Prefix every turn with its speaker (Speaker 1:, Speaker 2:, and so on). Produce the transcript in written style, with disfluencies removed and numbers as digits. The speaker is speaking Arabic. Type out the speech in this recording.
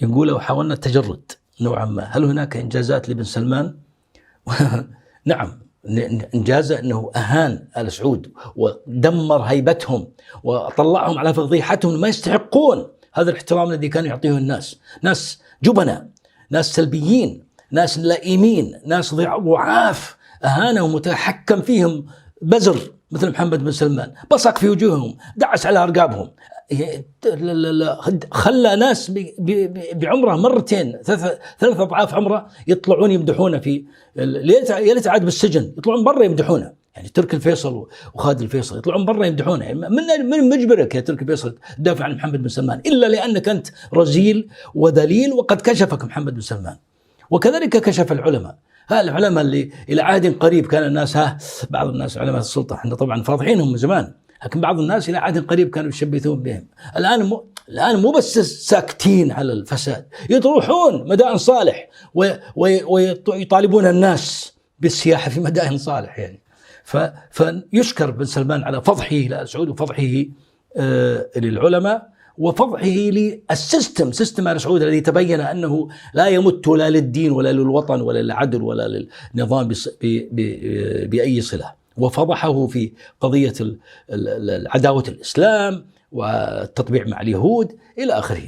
Speaker 1: يقولوا حاولنا التجرد نوعا ما. هل هناك إنجازات لابن سلمان؟ نعم، إنجازه أنه أهان آل سعود ودمر هيبتهم وطلعهم على فضيحتهم، ما يستحقون هذا الاحترام الذي كانوا يعطيه الناس. ناس جبنة، ناس سلبيين، ناس لئيمين، ناس ضعاف، أهانهم وتحكم فيهم بزر مثل محمد بن سلمان، بصق في وجوههم، دعس على أرقابهم، خلى ناس بعمره مرتين ثلاث أضعاف عمره يطلعون يمدحونه في ليلة عاد بالسجن، يطلعون برا يمدحونه. يعني تركي الفيصل وخالد الفيصل يطلعون برا يمدحونه. يعني من مجبرك يا تركي الفيصل تدافع عن محمد بن سلمان إلا لأنك أنت رزيل وذليل وقد كشفك محمد بن سلمان. وكذلك كشف العلماء. العلماء اللي إلى عهد قريب كان الناس بعض الناس علماء السلطة احنا طبعا فاضحينهم من زمان، لكن بعض الناس إلى عهد قريب كانوا يشبثون بهم. الآن مو بس ساكتين على الفساد، يطروحون مدائن صالح ويطالبون الناس بالسياحة في مدائن صالح. يعني فيشكر بن سلمان على فضحه لآل سعود وفضحه للعلماء وفضحه للسيستم آل سعود الذي تبين أنه لا يمت لا للدين ولا للوطن ولا للعدل ولا للنظام بأي صلة. وفضحه في قضية عداوة الإسلام والتطبيع مع اليهود إلى آخره.